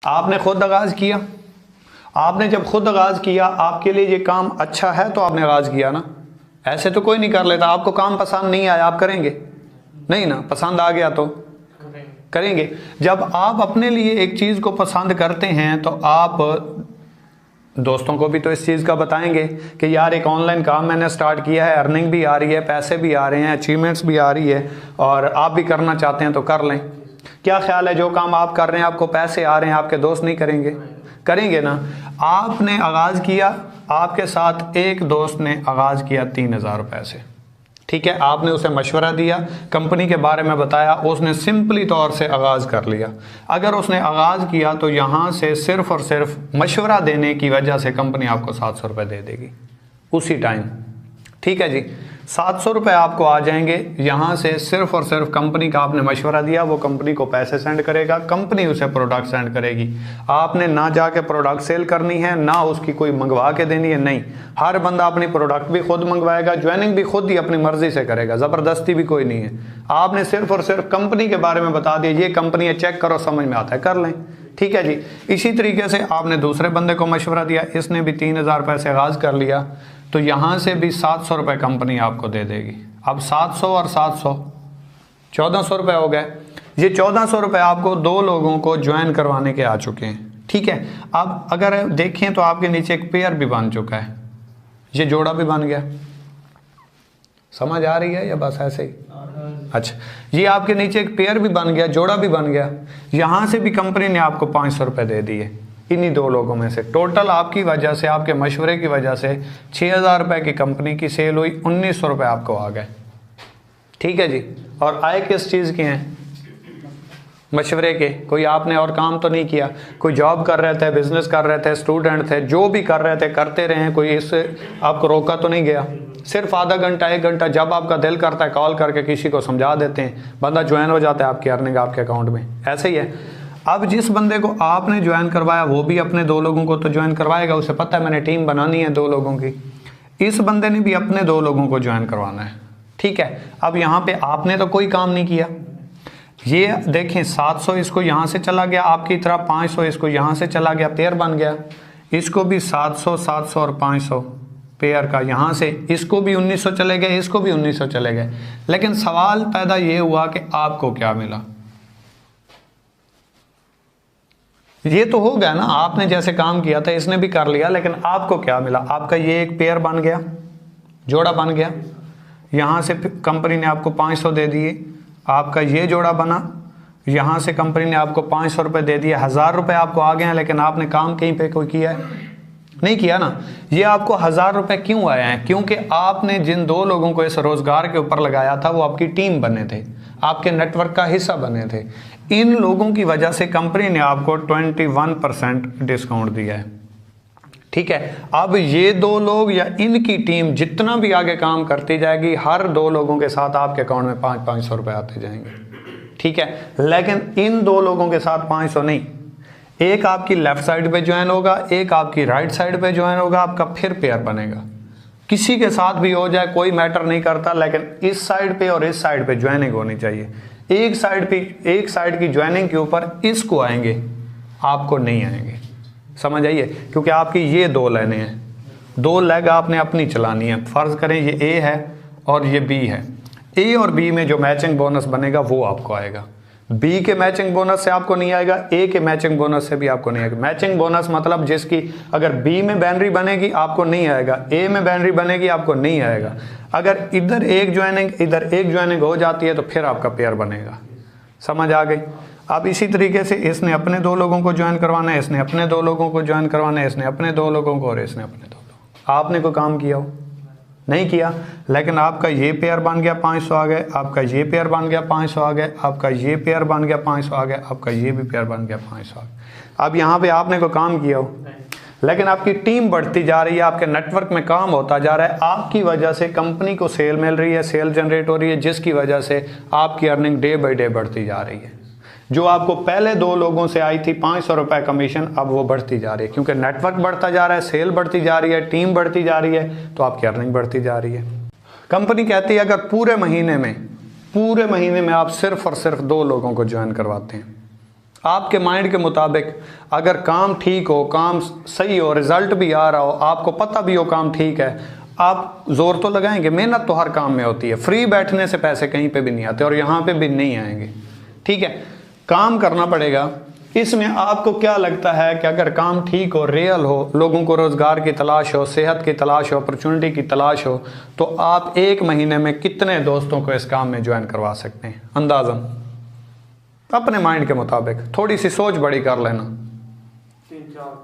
आपने खुद आगाज़ किया। आपने जब खुद आगाज़ किया, आपके लिए ये काम अच्छा है तो आपने आगाज़ किया ना। ऐसे तो कोई नहीं कर लेता। आपको काम पसंद नहीं आया, आप करेंगे नहीं ना। पसंद आ गया तो करेंगे। जब आप अपने लिए एक चीज़ को पसंद करते हैं तो आप दोस्तों को भी तो इस चीज़ का बताएंगे कि यार एक ऑनलाइन काम मैंने स्टार्ट किया है, अर्निंग भी आ रही है, पैसे भी आ रहे हैं, अचीवमेंट्स भी आ रही है और आप भी करना चाहते हैं तो कर लें। क्या ख्याल है, जो काम आप कर रहे हैं आपको पैसे आ रहे हैं, आपके दोस्त नहीं करेंगे? करेंगे ना। आपने आगाज़ किया, आपके साथ एक दोस्त ने आगाज़ किया 3000 रुपये से, ठीक है। आपने उसे मशवरा दिया, कंपनी के बारे में बताया, उसने सिंपली तौर से आगाज़ कर लिया। अगर उसने आगाज़ किया तो यहाँ से सिर्फ़ और सिर्फ मशवरा देने की वजह से कंपनी आपको 700 रुपये दे देगी उसी टाइम, ठीक है जी। 700 रुपये आपको आ जाएंगे यहाँ से, सिर्फ और सिर्फ कंपनी का आपने मशवरा दिया, वो कंपनी को पैसे सेंड करेगा, कंपनी उसे प्रोडक्ट सेंड करेगी। आपने ना जाके प्रोडक्ट सेल करनी है, ना उसकी कोई मंगवा के देनी है, नहीं। हर बंदा अपनी प्रोडक्ट भी खुद मंगवाएगा, ज्वाइनिंग भी खुद ही अपनी मर्जी से करेगा, ज़बरदस्ती भी कोई नहीं है। आपने सिर्फ और सिर्फ कंपनी के बारे में बता दिया, ये कंपनी है, चेक करो, समझ में आता है, कर लें, ठीक है जी। इसी तरीके से आपने दूसरे बंदे को मशवरा दिया, इसने भी 3000 रुपये से आगाज़ कर लिया, तो यहाँ से भी 700 रुपये कंपनी आपको दे देगी। अब 700 और 700 1400 रुपये हो गए। ये 1400 रुपये आपको 2 लोगों को ज्वाइन करवाने के आ चुके हैं, ठीक है। अब अगर देखें तो आपके नीचे एक पेयर भी बन चुका है, ये जोड़ा भी बन गया। समझ आ रही है या बस ऐसे ही? अच्छा, ये आपके नीचे एक पेयर भी बन गया, जोड़ा भी बन गया। यहाँ से भी कंपनी ने आपको 500 रुपये दे दिए इन्हीं 2 लोगों में से। टोटल आपकी वजह से, आपके मशवरे की वजह से 6000 रुपये की कंपनी की सेल हुई, 1900 रुपये आपको आ गए, ठीक है जी। और आए किस चीज़ के हैं? मशवरे के। कोई आपने और काम तो नहीं किया, कोई जॉब कर रहे थे, बिजनेस कर रहे थे, स्टूडेंट थे, जो भी कर रहे थे करते रहे, कोई इससे आपको रोका तो नहीं गया। सिर्फ आधा घंटा 1 घंटा जब आपका दिल करता है कॉल करके किसी को समझा देते हैं, बंदा ज्वाइन हो जाता है, आपकी अर्निंग आपके अकाउंट में। ऐसे ही है। अब जिस बंदे को आपने ज्वाइन करवाया वो भी अपने 2 लोगों को तो ज्वाइन करवाएगा, उसे पता है मैंने टीम बनानी है 2 लोगों की। इस बंदे ने भी अपने 2 लोगों को ज्वाइन करवाना है, ठीक है। अब यहाँ पे आपने तो कोई काम नहीं किया। ये देखें 700 इसको यहाँ से चला गया आपकी तरफ, 500 इसको यहाँ से चला गया, पेयर बन गया। इसको भी 700 700 और 500 पेयर का यहाँ से, इसको भी 1900 चले गए, इसको भी 1900 चले गए। लेकिन सवाल पैदा ये हुआ कि आपको क्या मिला? ये तो हो गया ना, आपने जैसे काम किया था इसने भी कर लिया, लेकिन आपको क्या मिला? आपका ये एक पेयर बन गया, जोड़ा बन गया। यहाँ से कंपनी ने आपको 500 दे दिए, आपका ये जोड़ा बना। यहाँ से कंपनी ने आपको 500 रुपये दे दिए, 1000 रुपये आपको आ गए हैं, लेकिन आपने काम कहीं पे कोई किया है? नहीं किया ना। ये आपको 1000 रुपये क्यों आए हैं? क्योंकि आपने जिन 2 लोगों को इस रोज़गार के ऊपर लगाया था वो आपकी टीम बने थे, आपके नेटवर्क का हिस्सा बने थे। इन लोगों की वजह से कंपनी ने आपको 21% डिस्काउंट दिया है, ठीक है। अब ये 2 लोग या इनकी टीम जितना भी आगे काम करती जाएगी, हर 2 लोगों के साथ आपके अकाउंट में 500 रुपये आते जाएंगे, ठीक है। लेकिन इन 2 लोगों के साथ 500 नहीं, एक आपकी लेफ्ट साइड पे ज्वाइन होगा, एक आपकी राइट साइड पे ज्वाइन होगा, आपका फिर पेयर बनेगा। किसी के साथ भी हो जाए कोई मैटर नहीं करता, लेकिन इस साइड पे और इस साइड पे ज्वाइनिंग होनी चाहिए। एक साइड की ज्वाइनिंग के ऊपर इसको आएंगे, आपको नहीं आएंगे। समझ आइए? क्योंकि आपकी ये 2 लाइनें हैं, 2 लेग आपने अपनी चलानी है। फर्ज करें ये ए है और ये बी है, ए और बी में जो मैचिंग बोनस बनेगा वो आपको आएगा। बी के मैचिंग बोनस से आपको नहीं आएगा, ए के मैचिंग बोनस से भी आपको नहीं आएगा। मैचिंग बोनस मतलब जिसकी अगर बी में बैनरी बनेगी आपको नहीं आएगा, ए में बैनरी बनेगी आपको नहीं आएगा। अगर इधर एक ज्वाइनिंग हो जाती है तो फिर आपका पेयर बनेगा। समझ आ गई? अब इसी तरीके से इसने अपने 2 लोगों को ज्वाइन करवाना है, इसने अपने 2 लोगों को ज्वाइन करवाना है, इसने अपने 2 लोगों को और इसने अपने 2 लोगों। आपने कोई काम किया हो? नहीं किया, लेकिन आपका ये पेयर बन गया, 500 आ गए, आपका ये पेयर बन गया, 500 आ गए, आपका ये पेयर बन गया, 500 आ गए, आपका ये भी पेयर बन गया, 500 आ गए। अब यहाँ पे आपने कोई काम किया हो, लेकिन आपकी टीम बढ़ती जा रही है, आपके नेटवर्क में काम होता जा रहा है, आपकी वजह से कंपनी को सेल मिल रही है, सेल जनरेट हो रही है, जिसकी वजह से आपकी अर्निंग डे बाई डे बढ़ती जा रही है। जो आपको पहले 2 लोगों से आई थी 500 रुपये कमीशन, अब वो बढ़ती जा रही है, क्योंकि नेटवर्क बढ़ता जा रहा है, सेल बढ़ती जा रही है, टीम बढ़ती जा रही है, तो आपकी अर्निंग बढ़ती जा रही है। कंपनी कहती है अगर पूरे महीने में आप सिर्फ और सिर्फ 2 लोगों को ज्वाइन करवाते हैं, आपके माइंड के मुताबिक अगर काम ठीक हो, काम सही हो, रिजल्ट भी आ रहा हो, आपको पता भी हो काम ठीक है, आप जोर तो लगाएंगे। मेहनत तो हर काम में होती है, फ्री बैठने से पैसे कहीं पे भी नहीं आते और यहाँ पे भी नहीं आएंगे। ठीक है, काम करना पड़ेगा। इसमें आपको क्या लगता है कि अगर काम ठीक हो, रियल हो, लोगों को रोज़गार की तलाश हो, सेहत की तलाश हो, अपॉर्चुनिटी की तलाश हो, तो आप 1 महीने में कितने दोस्तों को इस काम में ज्वाइन करवा सकते हैं? अंदाज़न अपने माइंड के मुताबिक थोड़ी सी सोच बड़ी कर लेना।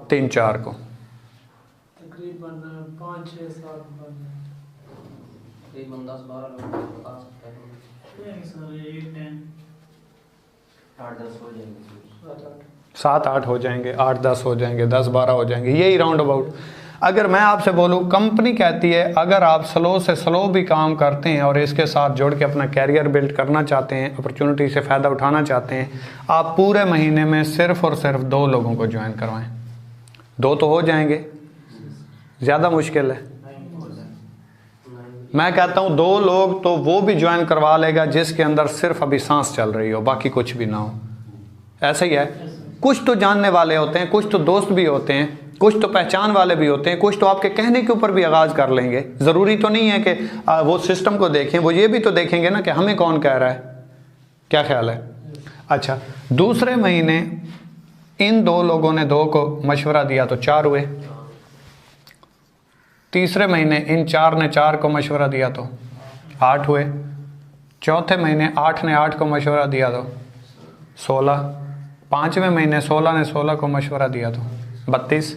3-4 को तकरीबन 5-6-7 तकरीबन 10-12 लोग बता सकते हैं। सर 8-10 8-10 हो जाएंगे। 7-8 हो जाएंगे, 8-10 हो जाएंगे, 10-12 हो जाएंगे, यही राउंड अबाउट। अगर मैं आपसे बोलूँ, कंपनी कहती है अगर आप स्लो से स्लो भी काम करते हैं और इसके साथ जोड़ के अपना कैरियर बिल्ड करना चाहते हैं, अपॉर्चुनिटी से फ़ायदा उठाना चाहते हैं, आप पूरे महीने में सिर्फ और सिर्फ 2 लोगों को ज्वाइन करवाएं। 2 तो हो जाएंगे, ज़्यादा मुश्किल है। मैं कहता हूँ 2 लोग तो वो भी ज्वाइन करवा लेगा जिसके अंदर सिर्फ अभी सांस चल रही हो, बाकी कुछ भी ना हो। ऐसा ही है, कुछ तो जानने वाले होते हैं, कुछ तो दोस्त भी होते हैं, कुछ तो पहचान वाले भी होते हैं, कुछ तो आपके कहने के ऊपर भी आगाज़ कर लेंगे। ज़रूरी तो नहीं है कि वो सिस्टम को देखें, वो ये भी तो देखेंगे ना कि हमें कौन कह रहा है। क्या ख्याल है? अच्छा, दूसरे महीने इन 2 लोगों ने 2 को मशवरा दिया तो 4 हुए। तीसरे महीने इन 4 ने 4 को मशवरा दिया तो 8 हुए। चौथे महीने 8 ने 8 को मशवरा दिया तो 16। 5वें महीने 16 ने 16 को मशवरा दिया तो 32।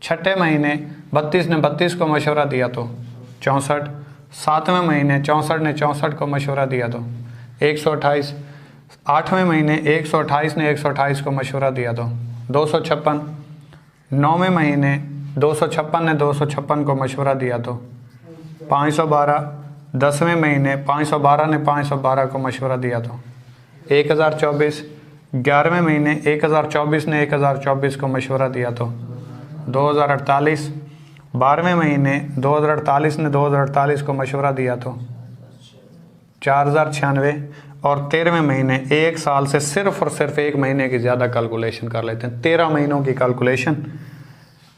छठे महीने 32 ने 32 को मशवरा दिया तो 64। 7वें महीने 64 ने 64 को मशवरा दिया तो 128। 8वें महीने 128 ने 128 को मशवरा दिया तो 256। 9वें महीने 256 ने 256 को मशवरा दिया तो 512। 10वें महीने 512 ने 512 को मशवरा दिया तो 1024। 11वें महीने 1024 ने 1024 को मशवरा दिया तो 2048। 12वें महीने 2048 ने 2048 को मशवरा दिया तो 4096। और 13वें महीने 1 साल से सिर्फ और सिर्फ 1 महीने की ज़्यादा कैलकुलेशन कर लेते हैं, 13 महीनों की कैलकुलेशन।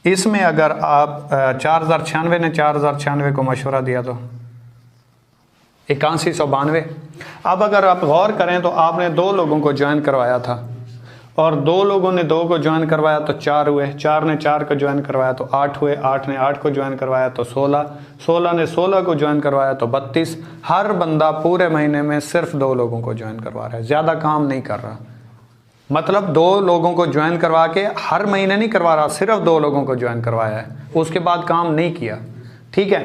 इसमें अगर आप 4096 ने 4096 को मशवरा दिया तो 8192। अब अगर आप गौर करें तो आपने 2 लोगों को ज्वाइन करवाया था और 2 लोगों ने 2 को ज्वाइन करवाया तो 4 हुए। 4 ने 4 को ज्वाइन करवाया तो 8 हुए। 8 ने 8 को ज्वाइन करवाया तो 16। 16 ने 16 को ज्वाइन करवाया तो 32। हर बंदा पूरे महीने में सिर्फ 2 लोगों को ज्वाइन करवा रहा है, ज़्यादा काम नहीं कर रहा। मतलब 2 लोगों को ज्वाइन करवा के हर महीने नहीं करवा रहा, सिर्फ 2 लोगों को ज्वाइन करवाया है, उसके बाद काम नहीं किया। ठीक है,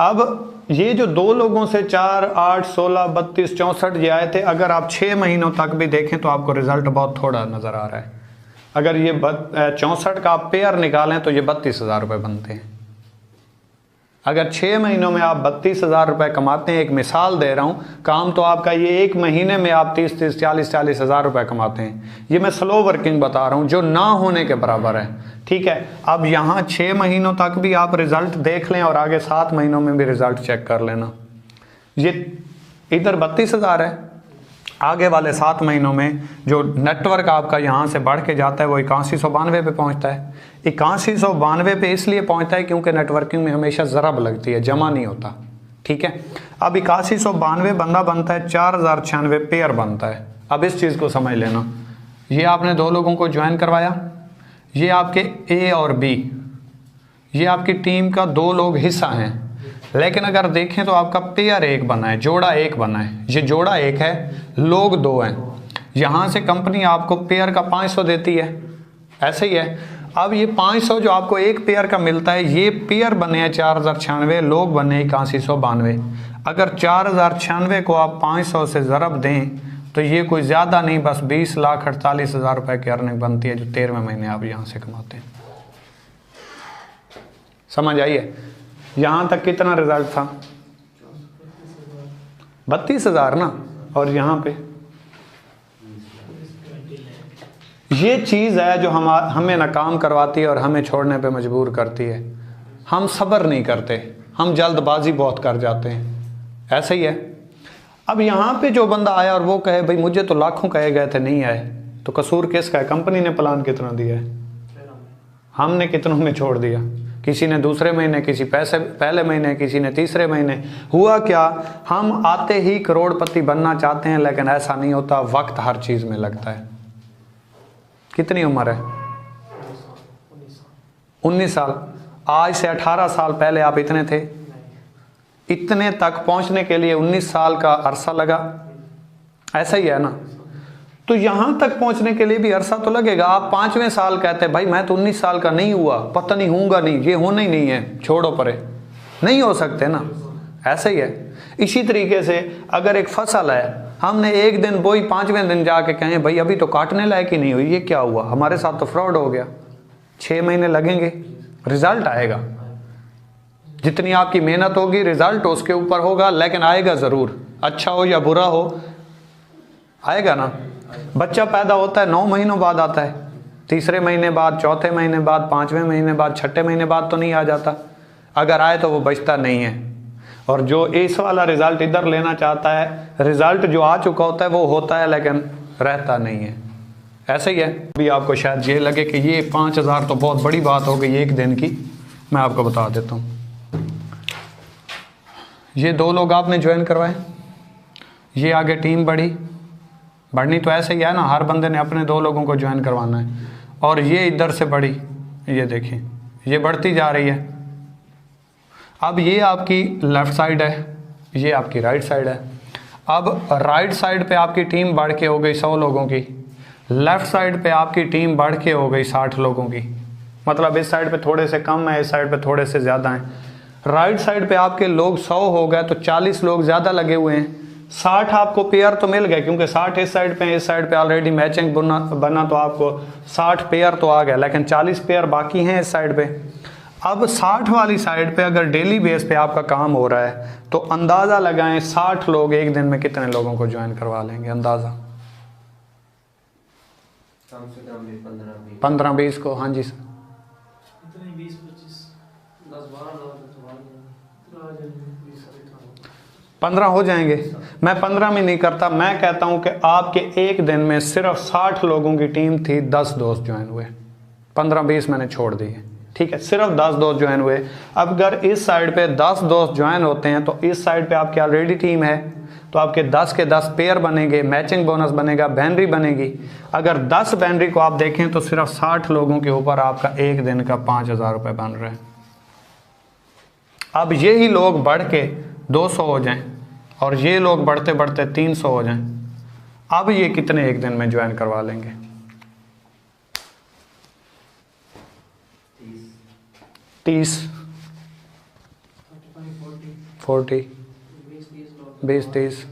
अब ये जो 2 लोगों से 4, 8, 16, 32, 64 ये आए थे, अगर आप 6 महीनों तक भी देखें तो आपको रिजल्ट बहुत थोड़ा नज़र आ रहा है। अगर ये 64 का आप पेयर निकालें तो ये 32,000 रुपये बनते हैं। अगर 6 महीनों में आप 32,000 रुपये कमाते हैं, एक मिसाल दे रहा हूँ, काम तो आपका ये 1 महीने में आप 30-30, 40-40 हज़ार रुपये कमाते हैं। ये मैं स्लो वर्किंग बता रहा हूँ जो ना होने के बराबर है। ठीक है, अब यहाँ 6 महीनों तक भी आप रिज़ल्ट देख लें और आगे 7 महीनों में भी रिज़ल्ट चेक कर लेना। ये इधर 32,000 है, आगे वाले 7 महीनों में जो नेटवर्क आपका यहाँ से बढ़ के जाता है वो 8192 पे पहुँचता है। 8192 पे इसलिए पहुँचता है क्योंकि नेटवर्किंग में हमेशा ज़रब लगती है, जमा नहीं होता। ठीक है, अब 8192 बंदा बनता है, 4096 पेयर बनता है। अब इस चीज़ को समझ लेना, ये आपने 2 लोगों को ज्वाइन करवाया, ये आपके ए और बी, ये आपकी टीम का 2 लोग हिस्सा हैं, लेकिन अगर देखें तो आपका पेयर 1 बना है, जोड़ा 1 बना है। ये जोड़ा 1 है, लोग 2 हैं। यहाँ से कंपनी आपको पेयर का 500 देती है, ऐसे ही है। अब ये 500 जो आपको एक पेयर का मिलता है, ये पेयर बने हैं 4096, लोग बने 8192। अगर 4096 को आप 500 से ज़रब दें तो ये कोई ज़्यादा नहीं, बस 20,48,000 रुपये की अर्निंग बनती है जो 13वें महीने आप यहाँ से कमाते हैं। समझ आइए, यहाँ तक कितना रिजल्ट था? 32,000 ना, और यहाँ पे ये चीज़ है जो हमें नाकाम करवाती है और हमें छोड़ने पे मजबूर करती है। हम सब्र नहीं करते, हम जल्दबाजी बहुत कर जाते हैं, ऐसे ही है। अब यहाँ पे जो बंदा आया और वो कहे भाई मुझे तो लाखों कहे गए थे, नहीं आए, तो कसूर किसका है? कंपनी ने प्लान कितना दिया है? हमने कितनों में छोड़ दिया? किसी ने दूसरे महीने, किसी पैसे पहले महीने, किसी ने तीसरे महीने। हुआ क्या, हम आते ही करोड़पति बनना चाहते हैं, लेकिन ऐसा नहीं होता। वक्त हर चीज में लगता है। कितनी उम्र है? 19 साल। आज से 18 साल पहले आप इतने थे? इतने तक पहुंचने के लिए 19 साल का अरसा लगा। ऐसा ही है ना? तो यहां तक पहुंचने के लिए भी अरसा तो लगेगा। आप 5वें साल कहते हैं भाई मैं तो 19 साल का नहीं हुआ, पता नहीं होऊंगा नहीं, ये होना ही नहीं है, छोड़ो परे, नहीं हो सकते ना। ऐसा ही है। इसी तरीके से अगर एक फसल है, हमने एक दिन बोई, 5वें दिन जाके कहें भाई अभी तो काटने लायक ही नहीं हुई, ये क्या हुआ, हमारे साथ तो फ्रॉड हो गया। 6 महीने लगेंगे, रिजल्ट आएगा। जितनी आपकी मेहनत होगी रिजल्ट उसके ऊपर होगा, लेकिन आएगा जरूर, अच्छा हो या बुरा हो, आएगा ना। बच्चा पैदा होता है 9 महीनों बाद आता है, तीसरे महीने बाद, चौथे महीने बाद, 5वें महीने बाद, 6ठे महीने बाद तो नहीं आ जाता। अगर आए तो वो बचता नहीं है। और जो इस वाला रिजल्ट इधर लेना चाहता है, रिजल्ट जो आ चुका होता है वो होता है लेकिन रहता नहीं है। ऐसे ही है। अभी आपको शायद ये लगे कि ये 5000 तो बहुत बड़ी बात हो गई एक दिन की। मैं आपको बता देता हूँ, ये 2 लोग आपने ज्वाइन करवाए, ये आगे टीम बढ़नी तो ऐसे ही है ना, हर बंदे ने अपने 2 लोगों को ज्वाइन करवाना है। और ये इधर से बढ़ी, ये देखिए ये बढ़ती जा रही है। अब ये आपकी लेफ्ट साइड है, ये आपकी राइट साइड है। अब राइट साइड पे आपकी टीम बढ़ के हो गई 100 लोगों की, लेफ्ट साइड पे आपकी टीम बढ़ के हो गई 60 लोगों की। मतलब इस साइड पे थोड़े से कम है, इस साइड पे थोड़े से ज़्यादा हैं। राइट साइड पे आपके लोग 100 हो गए तो 40 लोग ज़्यादा लगे हुए हैं। 60 आपको पेयर तो मिल गए, क्योंकि 60 इस साइड पे, इस साइड पे ऑलरेडी मैचिंग बना तो आपको 60 पेयर तो आ गया, लेकिन 40 पेयर बाकी हैं इस साइड पे। अब 60 वाली साइड पे अगर डेली बेस पे आपका काम हो रहा है तो अंदाज़ा लगाएं 60 लोग एक दिन में कितने लोगों को ज्वाइन करवा लेंगे? अंदाज़ा कम से कम भी 15-20 को। हाँ जी सर, इतने 20-25 10-12 लोग तो आ जाएंगे। 15 हो जाएंगे। मैं 15 में नहीं करता, मैं कहता हूं कि आपके एक दिन में सिर्फ 60 लोगों की टीम थी, 10 दोस्त ज्वाइन हुए, 15-20 मैंने छोड़ दिए, ठीक है, सिर्फ 10 दोस्त ज्वाइन हुए। अब अगर इस साइड पे 10 दोस्त ज्वाइन होते हैं तो इस साइड पे आपकी ऑलरेडी टीम है, तो आपके 10 के 10 पेयर बनेंगे, मैचिंग बोनस बनेगा, बैनरी बनेगी। अगर 10 बैनरी को आप देखें तो सिर्फ 60 लोगों के ऊपर आपका एक दिन का 5000 रुपये बन रहे हैं। अब यही लोग बढ़ के 200 हो जाएं और ये लोग बढ़ते बढ़ते 300 हो जाएं, अब ये कितने एक दिन में ज्वाइन करवा लेंगे? 30, 40, 20-30,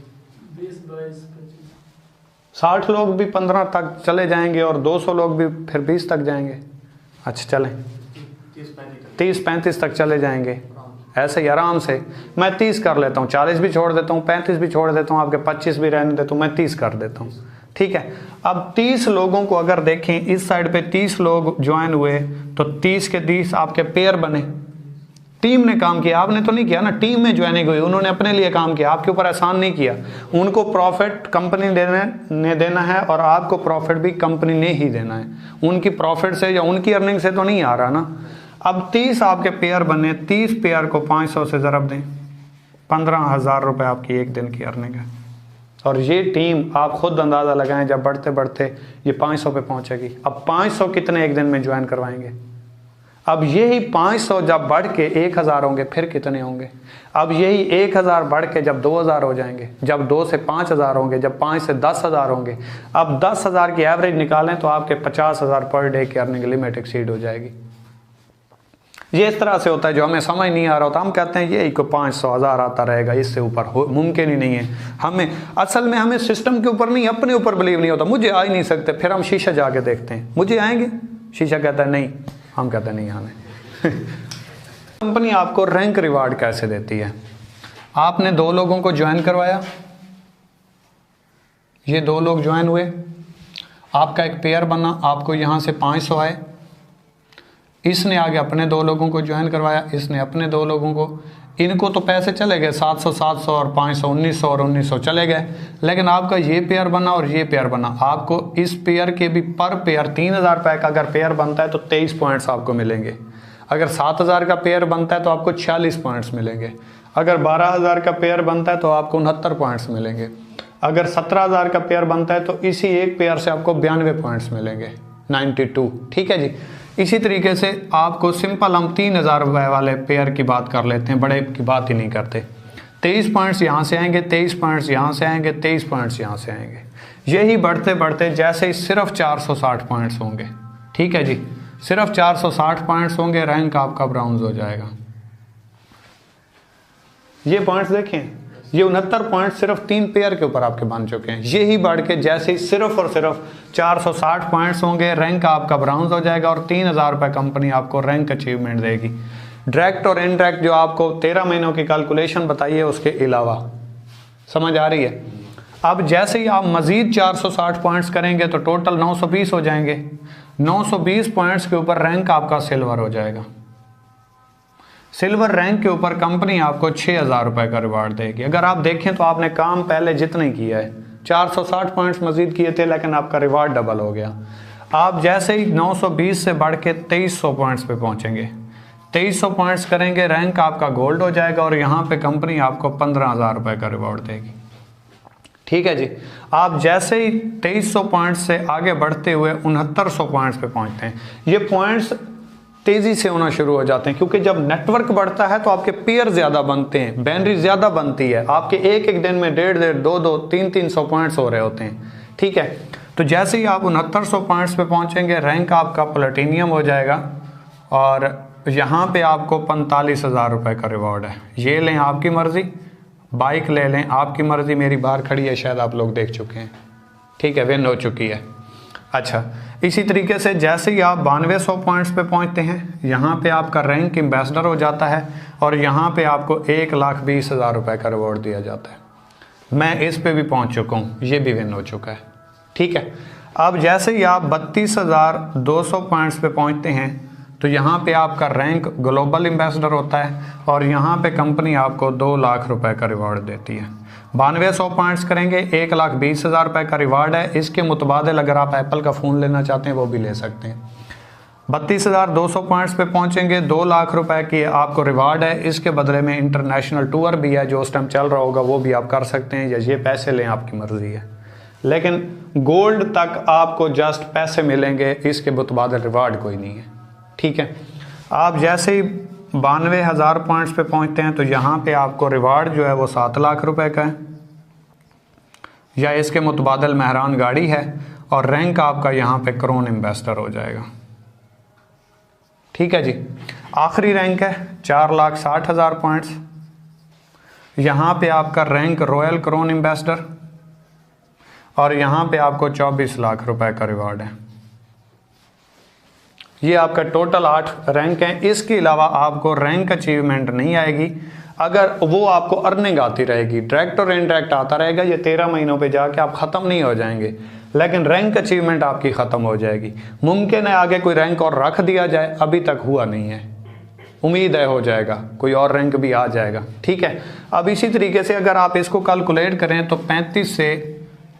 60 लोग भी 15 तक चले जाएंगे और 200 लोग भी फिर 20 तक जाएंगे। अच्छा चलें 30-35 तक चले जाएंगे, ऐसे ही आराम से। मैं 30 कर लेता हूँ, 40 भी छोड़ देता हूँ, 35 भी छोड़ देता हूँ, आपके 25 भी रहने देता हूँ, मैं 30 कर देता हूँ, ठीक है। अब 30 लोगों को अगर देखें, इस साइड पे 30 लोग ज्वाइन हुए तो 30 के 30 आपके पेयर बने। टीम ने काम किया, आपने तो नहीं किया ना, टीम में ज्वाइनिंग हुई, उन्होंने अपने लिए काम किया, आपके ऊपर एहसान नहीं किया। उनको प्रॉफिट कंपनी ने देना है और आपको प्रॉफिट भी कंपनी ने ही देना है। उनकी प्रॉफिट से या उनकी अर्निंग से तो नहीं आ रहा ना। अब 30 आपके पेयर बने, 30 पेयर को 500 से ज़रब दें, 15,000 रुपये आपकी एक दिन की अर्निंग है। और ये टीम आप खुद अंदाज़ा लगाएं, जब बढ़ते बढ़ते ये 500 पे पहुंचेगी। अब 500 कितने एक दिन में ज्वाइन करवाएंगे? अब यही 500 जब बढ़ के 1000 होंगे फिर कितने होंगे? अब यही 1000 बढ़ के जब 2000 हो जाएंगे, जब 2 से 5000 होंगे, जब 5 से 10,000 होंगे। अब 10,000 की एवरेज निकालें तो आपके 50,000 पर डे की अर्निंग लिमिट एक्सीड हो जाएगी। ये इस तरह से होता है, जो हमें समझ नहीं आ रहा होता हम कहते हैं ये को 500,000 आता रहेगा, इससे ऊपर मुमकिन ही नहीं है। हमें असल में हमें सिस्टम के ऊपर नहीं, अपने ऊपर बिलीव नहीं होता। मुझे आ ही नहीं सकते, फिर हम शीशा जाके देखते हैं, मुझे आएंगे? शीशा कहता है नहीं, हम कहते हैं नहीं आने। कंपनी आपको रैंक रिवार्ड कैसे देती है? आपने 2 लोगों को ज्वाइन करवाया, ये 2 लोग ज्वाइन हुए, आपका एक पेयर बना, आपको यहाँ से 500 आए। इसने आगे अपने 2 लोगों को ज्वाइन करवाया, इसने अपने 2 लोगों को, इनको तो पैसे चले गए 700 700 और 500 1900 और 1900 चले गए, लेकिन आपका ये पेयर बना और ये पेयर बना, आपको इस पेयर के भी पर पेयर 3000 रुपये का अगर पेयर बनता है तो 23 पॉइंट्स आपको मिलेंगे। अगर 7000 का पेयर बनता है तो आपको 46 पॉइंट्स मिलेंगे। अगर 12000 का पेयर बनता है तो आपको 69 पॉइंट्स मिलेंगे। अगर 17000 का पेयर बनता है तो इसी एक पेयर से आपको 92 पॉइंट्स मिलेंगे, 92। ठीक है जी। इसी तरीके से आपको सिंपल हम 3000 रुपये वाले पेयर की बात कर लेते हैं, बड़े की बात ही नहीं करते। 23 पॉइंट्स यहाँ से आएंगे, 23 पॉइंट्स यहाँ से आएंगे, 23 पॉइंट्स यहाँ से आएंगे। यही बढ़ते बढ़ते जैसे ही सिर्फ 460 पॉइंट्स होंगे, ठीक है जी, सिर्फ 460 पॉइंट्स होंगे, रैंक आपका ब्राउन्ज हो जाएगा। ये पॉइंट्स देखें, ये 69 पॉइंट सिर्फ 3 पेयर के ऊपर आपके बन चुके हैं। यही बढ़ के जैसे ही सिर्फ और सिर्फ 460 पॉइंट्स होंगे, रैंक आपका ब्राउन्ज हो जाएगा और 3000 रुपये कंपनी आपको रैंक अचीवमेंट देगी। डायरेक्ट और इनडायरेक्ट जो आपको 13 महीनों की कैलकुलेशन बताई है उसके अलावा, समझ आ रही है। अब जैसे ही आप मजीद 460 पॉइंट्स करेंगे तो टोटल 920 हो जाएंगे। 920 पॉइंट्स के ऊपर रैंक आपका सिल्वर हो जाएगा। सिल्वर रैंक के ऊपर कंपनी आपको 6000 रुपये का रिवार्ड देगी। अगर आप देखें तो आपने काम पहले जितने किया है, 460 पॉइंट्स मजीद किए थे, लेकिन आपका रिवार्ड डबल हो गया। आप जैसे ही 920 से बढ़ के 2300 पॉइंट्स पे पहुंचेंगे, 2300 पॉइंट्स करेंगे, रैंक आपका गोल्ड हो जाएगा और यहाँ पे कंपनी आपको 15000 रुपये का रिवार्ड देगी। ठीक है जी। आप जैसे ही 2300 पॉइंट्स से आगे बढ़ते हुए 6900 पॉइंट्स पे पहुंचते हैं, ये पॉइंट्स तेजी से होना शुरू हो जाते हैं, क्योंकि जब नेटवर्क बढ़ता है तो आपके पेयर ज्यादा बनते हैं, बैनरी ज्यादा बनती है, आपके एक एक दिन में 150, 200, 300 पॉइंट्स हो रहे होते हैं। ठीक है, तो जैसे ही आप 6900 पॉइंट्स पे पहुंचेंगे, रैंक आपका प्लेटिनियम हो जाएगा और यहाँ पे आपको 45,000 रुपये का रिवॉर्ड है। ये लें आपकी मर्जी, बाइक ले लें आपकी मर्जी, मेरी बाहर खड़ी है, शायद आप लोग देख चुके हैं। ठीक है, विन हो चुकी है। अच्छा, इसी तरीके से जैसे ही आप 9200 पॉइंट्स पे पहुंचते हैं, यहाँ पे आपका रैंक एम्बेसडर हो जाता है और यहाँ पे आपको 1,20,000 रुपये का रिवॉर्ड दिया जाता है। मैं इस पे भी पहुंच चुका हूँ, ये भी विन हो चुका है। ठीक है, अब जैसे ही आप 32,200 पॉइंट्स पे पहुंचते हैं तो यहाँ पे आपका रैंक ग्लोबल एम्बेसडर होता है और यहाँ पे कंपनी आपको 2 लाख रुपए का रिवॉर्ड देती है। 9200 पॉइंट्स करेंगे, 1,20,000 रुपये का रिवार्ड है। इसके मुतबादिल अगर आप एप्पल का फ़ोन लेना चाहते हैं वो भी ले सकते हैं। 32,200 पॉइंट्स पे पहुंचेंगे, 2 लाख रुपए की आपको रिवार्ड है। इसके बदले में इंटरनेशनल टूर भी है, जो उस टाइम चल रहा होगा वो भी आप कर सकते हैं, या ये पैसे लें, आपकी मर्जी है। लेकिन गोल्ड तक आपको जस्ट पैसे मिलेंगे, इसके मुतबादिल रिवार्ड कोई नहीं है। ठीक है, आप जैसे ही 92,000 पॉइंट्स पे पहुंचते हैं तो यहाँ पे आपको रिवार्ड जो है वो 7 लाख रुपए का है, या इसके मुतबादल मेहरान गाड़ी है, और रैंक आपका यहाँ पे क्रोन एम्बेसडर हो जाएगा। ठीक है जी। आखिरी रैंक है 4,60,000 पॉइंट्स, यहाँ पे आपका रैंक रॉयल क्रोन एम्बेसडर, और यहाँ पे आपको 24 लाख रुपए का रिवार्ड है। ये आपका टोटल 8 रैंक हैं। इसके अलावा आपको रैंक अचीवमेंट नहीं आएगी, अगर वो आपको अर्निंग आती रहेगी, डायरेक्ट और इनडायरेक्ट आता रहेगा। ये 13 महीनों पे जाके आप ख़त्म नहीं हो जाएंगे, लेकिन रैंक अचीवमेंट आपकी ख़त्म हो जाएगी। मुमकिन है आगे कोई रैंक और रख दिया जाए, अभी तक हुआ नहीं है, उम्मीद है हो जाएगा, कोई और रैंक भी आ जाएगा। ठीक है, अब इसी तरीके से अगर आप इसको कैलकुलेट करें तो 35 से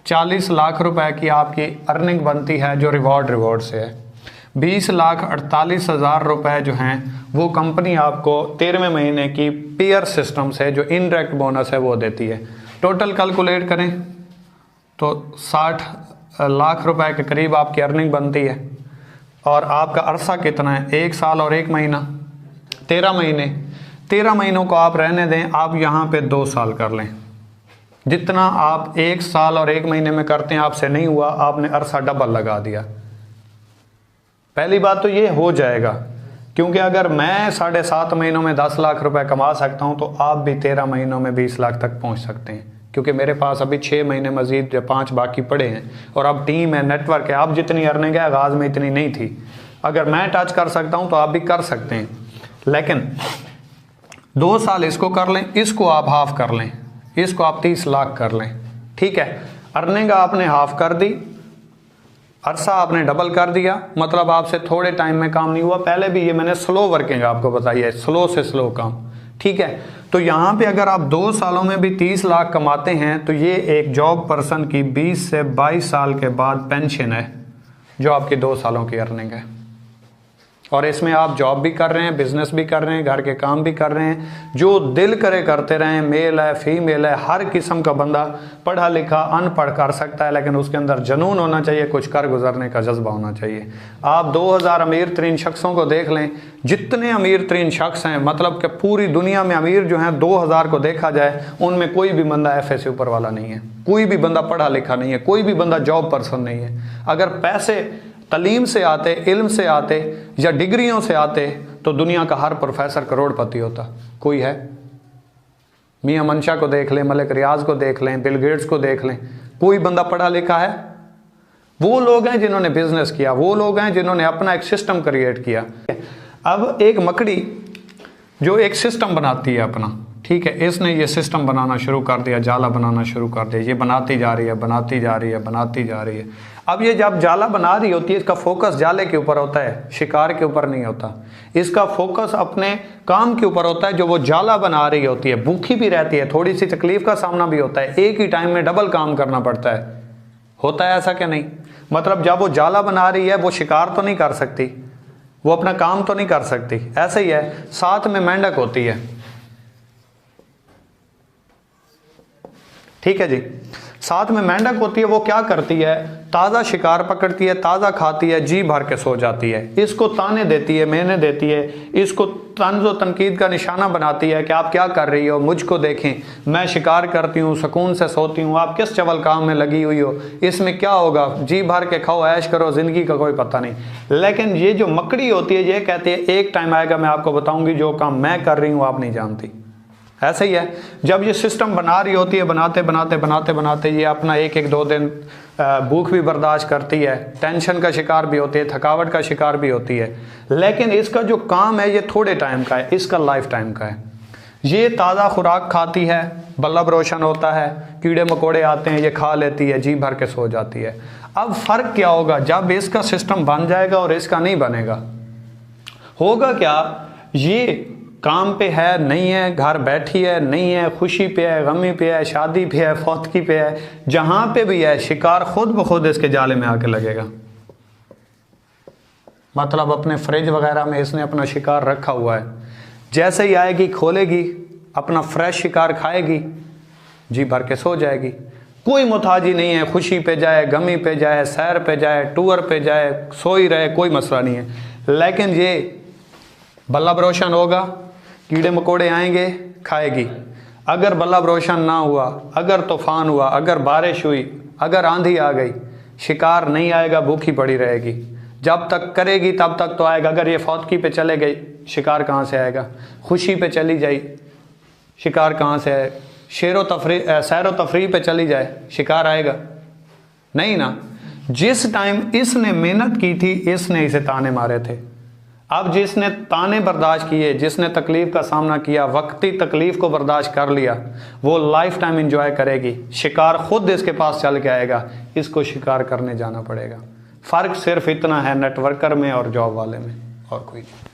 40 लाख रुपए की आपकी अर्निंग बनती है, जो रिवॉर्ड से है। 20,48,000 रुपए जो हैं वो कंपनी आपको 13वें महीने की पेयर सिस्टम से, जो इनडायरेक्ट बोनस है, वो देती है। टोटल कैलकुलेट करें तो 60 लाख रुपए के करीब आपकी अर्निंग बनती है। और आपका अरसा कितना है? 1 साल और 1 महीना, 13 महीने। 13 महीनों को आप रहने दें, आप यहाँ पे 2 साल कर लें। जितना आप 1 साल और 1 महीने में करते हैं, आपसे नहीं हुआ, आपने अरसा डबल लगा दिया। पहली बात तो ये हो जाएगा, क्योंकि अगर मैं 7.5 महीनों में 10 लाख रुपए कमा सकता हूं तो आप भी 13 महीनों में 20 लाख तक पहुंच सकते हैं, क्योंकि मेरे पास अभी 6 महीने मजीद या 5 बाकी पड़े हैं, और अब टीम है, नेटवर्क है। अब जितनी अर्निंग है आगाज में इतनी नहीं थी, अगर मैं टच कर सकता हूं तो आप भी कर सकते हैं। लेकिन 2 साल इसको कर लें, इसको आप हाफ कर लें, इसको आप 30 लाख कर लें। ठीक है, अर्निंग आपने हाफ कर दी, अरसा आपने डबल कर दिया, मतलब आपसे थोड़े टाइम में काम नहीं हुआ। पहले भी ये मैंने स्लो वर्किंग आपको बताई है, स्लो से स्लो काम। ठीक है, तो यहाँ पे अगर आप 2 सालों में भी 30 लाख कमाते हैं तो ये एक जॉब पर्सन की 20 से 22 साल के बाद पेंशन है जो आपकी 2 सालों की अर्निंग है। और इसमें आप जॉब भी कर रहे हैं, बिजनेस भी कर रहे हैं, घर के काम भी कर रहे हैं, जो दिल करे करते रहें। मेल है, फीमेल है, हर किस्म का बंदा पढ़ा लिखा अनपढ़ कर सकता है, लेकिन उसके अंदर जुनून होना चाहिए, कुछ कर गुजरने का जज्बा होना चाहिए। आप 2000 अमीर तरीन शख्सों को देख लें, जितने अमीर तरीन शख्स हैं, मतलब कि पूरी दुनिया में अमीर जो हैं 2000 को देखा जाए, उनमें कोई भी बंदा एफ से ऊपर वाला नहीं है, कोई भी बंदा पढ़ा लिखा नहीं है, कोई भी बंदा जॉब पर्सन नहीं है। अगर पैसे तलीम से आते, इल्म से आते या डिग्रियों से आते तो दुनिया का हर प्रोफेसर करोड़पति होता। कोई है? मियां मंशा को देख लें, मलिक रियाज को देख लें, बिल गेट्स को देख लें, कोई बंदा पढ़ा लिखा है? वो लोग हैं जिन्होंने बिजनेस किया, वो लोग हैं जिन्होंने अपना एक सिस्टम क्रिएट किया। अब एक मकड़ी जो एक सिस्टम बनाती है अपना, ठीक है, इसने ये सिस्टम बनाना शुरू कर दिया, जाला बनाना शुरू कर दिया, ये बनाती जा रही है, बनाती जा रही है, बनाती जा रही है। अब ये जब जाला बना रही होती है, इसका फोकस जाले के ऊपर होता है, शिकार के ऊपर नहीं होता। इसका फोकस अपने काम के ऊपर होता है जो वो जाला बना रही होती है। भूखी भी रहती है, थोड़ी सी तकलीफ का सामना भी होता है, एक ही टाइम में डबल काम करना पड़ता है। होता है ऐसा क्या नहीं? मतलब जब वो जाला बना रही है, वो शिकार तो नहीं कर सकती, वो अपना काम तो नहीं कर सकती। ऐसा ही है, साथ में मेंढक होती है, ठीक है जी, साथ में मेंढक होती है। वो क्या करती है? ताज़ा शिकार पकड़ती है, ताज़ा खाती है, जी भर के सो जाती है। इसको ताने देती है, मैंने देती है, इसको तंज़ो तनकीद का निशाना बनाती है कि आप क्या कर रही हो, मुझको देखें, मैं शिकार करती हूँ, सुकून से सोती हूँ, आप किस चवल काम में लगी हुई हो, इसमें क्या होगा, जी भर के खाओ, ऐश करो, ज़िंदगी का कोई पता नहीं। लेकिन ये जो मकड़ी होती है, ये कहती है एक टाइम आएगा मैं आपको बताऊँगी जो काम मैं कर रही हूँ आप नहीं जानती। ऐसे ही है, जब ये सिस्टम बना रही होती है, बनाते बनाते बनाते बनाते ये अपना 1-2 दिन भूख भी बर्दाश्त करती है, टेंशन का शिकार भी होती है, थकावट का शिकार भी होती है, लेकिन इसका जो काम है ये थोड़े टाइम का है, इसका लाइफ टाइम का है। ये ताज़ा खुराक खाती है, बल्लब रोशन होता है, कीड़े मकोड़े आते हैं, ये खा लेती है, जी भर के सो जाती है। अब फ़र्क क्या होगा जब इसका सिस्टम बन जाएगा और इसका नहीं बनेगा? होगा क्या, ये काम पे है नहीं है, घर बैठी है नहीं है, खुशी पे है, गमी पे है, शादी पे है, फौतगी पे है, जहां पे भी है शिकार खुद ब खुद इसके जाले में आके लगेगा। मतलब अपने फ्रिज वगैरह में इसने अपना शिकार रखा हुआ है, जैसे ही आएगी खोलेगी, अपना फ्रेश शिकार खाएगी, जी भर के सो जाएगी। कोई मुताजी नहीं है, खुशी पे जाए, गमी पे जाए, सैर पे जाए, टूर पे जाए, सो ही रहे, कोई मसला नहीं है। लेकिन ये बल्लब रोशन होगा, कीड़े मकोड़े आएंगे, खाएगी। अगर बल्लब रोशन ना हुआ, अगर तूफान हुआ, अगर बारिश हुई, अगर आंधी आ गई, शिकार नहीं आएगा, भूखी पड़ी रहेगी। जब तक करेगी तब तक तो आएगा। अगर ये फौतगी पे चले गई, शिकार कहाँ से आएगा? खुशी पे चली जाए, शिकार कहाँ से आए? सैरो तफरी पे चली जाए, शिकार आएगा? नहीं ना। जिस टाइम इसने मेहनत की थी, इसने इसे ताने मारे थे। अब जिसने ताने बर्दाश्त किए, जिसने तकलीफ का सामना किया, वक्ती तकलीफ को बर्दाश्त कर लिया, वो लाइफ टाइम एंजॉय करेगी। शिकार खुद इसके पास चल के आएगा, इसको शिकार करने जाना पड़ेगा। फ़र्क सिर्फ इतना है नेटवर्कर में और जॉब वाले में, और कोई नहीं।